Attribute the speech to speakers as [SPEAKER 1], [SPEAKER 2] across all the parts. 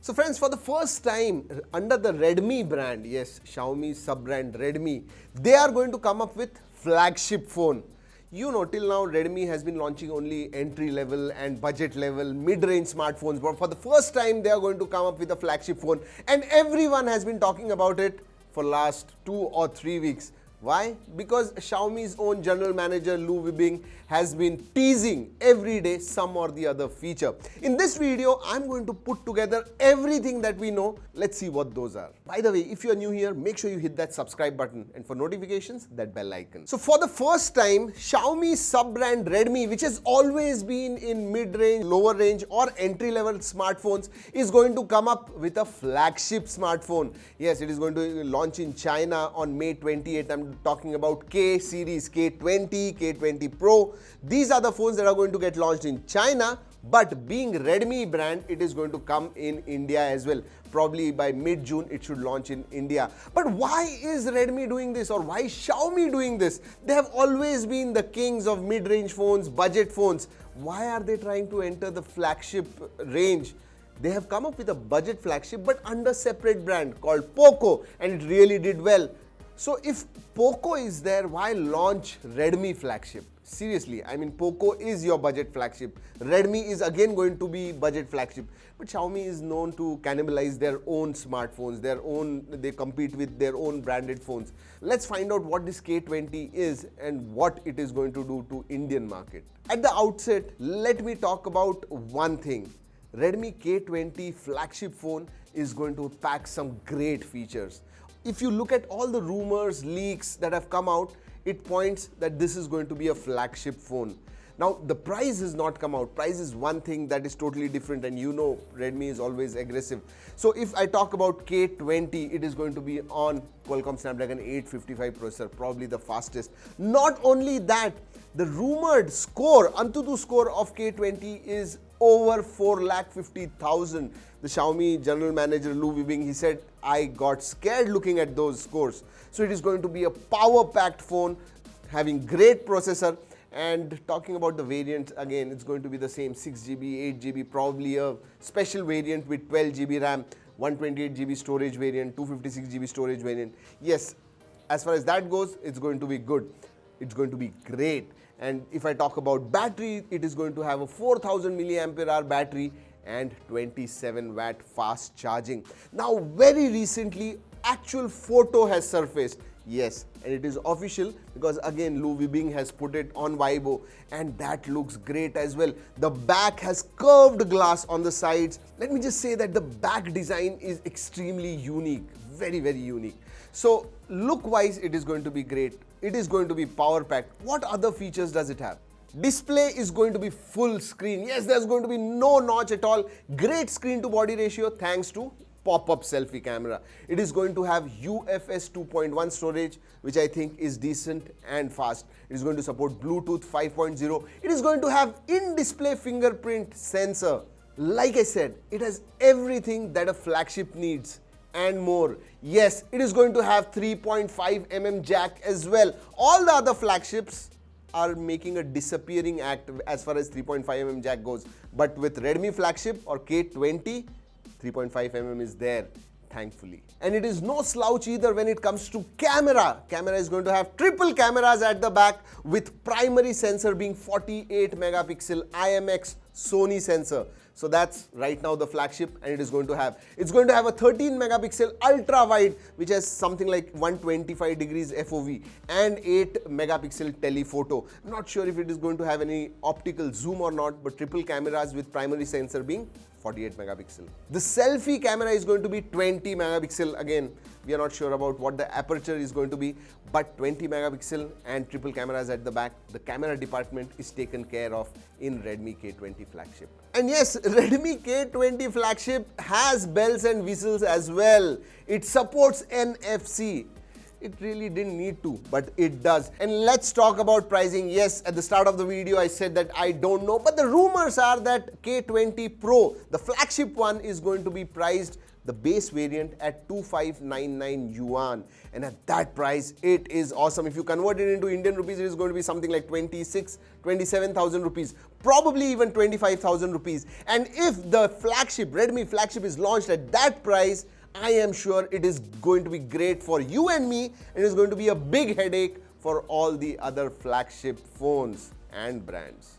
[SPEAKER 1] So friends, for the first time under the Redmi brand, yes, Xiaomi sub-brand Redmi, they are going to come up with flagship phone. You know, till now Redmi has been launching only entry level and budget level mid-range smartphones, but for the first time they are going to come up with a flagship phone, and everyone has been talking about it for last 2 or 3 weeks. Why? Because Xiaomi's own general manager Lu Weibing has been teasing every day some or the other feature. In this video, I'm going to put together everything that we know. Let's see what those are. By the way, if you're new here, make sure you hit that subscribe button, and for notifications, that bell icon. So for the first time, Xiaomi sub-brand Redmi, which has always been in mid-range, lower range or entry-level smartphones, is going to come up with a flagship smartphone. Yes, it is going to launch in China on May 28th. I'm talking about K series, K20, K20 Pro. These are the phones that are going to get launched in China, but being Redmi brand, it is going to come in India as well. Probably by mid-June, it should launch in India. But why is Redmi doing this, or why is Xiaomi doing this? They have always been the kings of mid-range phones, budget phones. Why are they trying to enter the flagship range? They have come up with a budget flagship, but under separate brand called Poco, and it really did well. So if Poco is there, why launch Redmi flagship? Seriously, I mean, Poco is your budget flagship. Redmi is again going to be budget flagship. But Xiaomi is known to cannibalize their own smartphones, they compete with their own branded phones. Let's find out what this K20 is and what it is going to do to Indian market. At the outset, let me talk about one thing. Redmi K20 flagship phone is going to pack some great features. If you look at all the rumors, leaks that have come out, it points that this is going to be a flagship phone. Now, the price has not come out. Price is one thing that is totally different, and you know Redmi is always aggressive. So if I talk about K20, it is going to be on Qualcomm Snapdragon 855 processor, probably the fastest. Not only that, the rumored score, Antutu score of K20 is over 450,000. The Xiaomi general manager Lu Weibing, he said, I got scared looking at those scores. So it is going to be a power-packed phone having great processor. And talking about the variant, again, it's going to be the same 6GB, 8GB, probably a special variant with 12GB RAM, 128GB storage variant, 256GB storage variant. Yes, as far as that goes, it's going to be good. It's going to be great. And if I talk about battery, it is going to have a 4000 mAh battery and 27 watt fast charging. Now, very recently, actual photo has surfaced. Yes, and it is official because again Lu Weibing has put it on Weibo, and that looks great as well. The back has curved glass on the sides. Let me just say that the back design is extremely unique, very, very unique. So look-wise, it is going to be great. It is going to be power-packed. What other features does it have? Display is going to be full screen. Yes, there's going to be no notch at all. Great screen to body ratio thanks to pop-up selfie camera. It is going to have UFS 2.1 storage, which I think is decent and fast. It is going to support Bluetooth 5.0. It is going to have in-display fingerprint sensor. Like I said, it has everything that a flagship needs and more. Yes, it is going to have 3.5mm jack as well. All the other flagships are making a disappearing act as far as 3.5mm jack goes. But with Redmi flagship or K20, 3.5mm is there, thankfully. And it is no slouch either when it comes to camera. Camera is going to have triple cameras at the back, with primary sensor being 48 megapixel IMX Sony sensor. So that's right now the flagship, and it's going to have a 13 megapixel ultra wide, which has something like 125 degrees FOV, and 8 megapixel telephoto. Not sure if it is going to have any optical zoom or not, but triple cameras with primary sensor being 48 megapixel. The selfie camera is going to be 20 megapixel. Again, we are not sure about what the aperture is going to be, but 20 megapixel and triple cameras at the back. The camera department is taken care of in Redmi K20 flagship. And yes, Redmi K20 flagship has bells and whistles as well. It supports NFC. It really didn't need to, but it does. And let's talk about pricing. Yes, at the start of the video, I said that I don't know, but the rumors are that K20 Pro, the flagship one, is going to be priced, the base variant, at 2599 yuan. And at that price, it is awesome. If you convert it into Indian rupees, it is going to be something like 27,000 rupees. probably even 25,000 rupees. And if the flagship, Redmi flagship is launched at that price, I am sure it is going to be great for you and me, and it is going to be a big headache for all the other flagship phones and brands.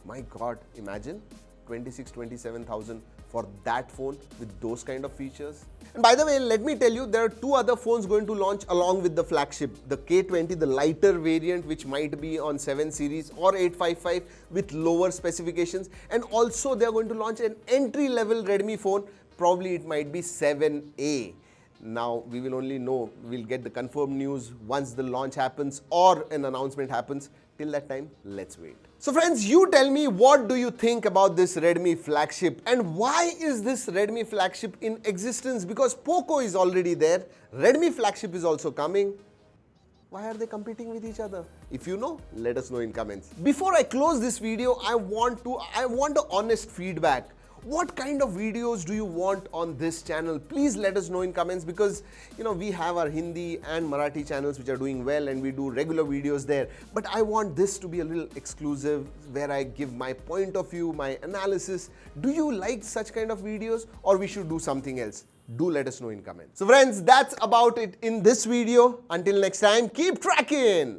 [SPEAKER 1] My God, imagine 26,000-27,000 for that phone with those kind of features. And by the way, let me tell you, there are two other phones going to launch along with the flagship. The K20, the lighter variant, which might be on 7 series or 855 with lower specifications. And also they are going to launch an entry-level Redmi phone. Probably it might be 7A. Now, we will only know, we'll get the confirmed news once the launch happens or an announcement happens. Till that time, let's wait. So friends, you tell me, what do you think about this Redmi flagship, and why is this Redmi flagship in existence? Because Poco is already there, Redmi flagship is also coming. Why are they competing with each other? If you know, let us know in comments. Before I close this video, I want a honest feedback. What kind of videos do you want on this channel? Please let us know in comments, because we have our Hindi and Marathi channels which are doing well and we do regular videos there. But I want this to be a little exclusive, where I give my point of view, my analysis. Do you like such kind of videos, or we should do something else? Do let us know in comments. So friends, that's about it in this video. Until next time, keep tracking.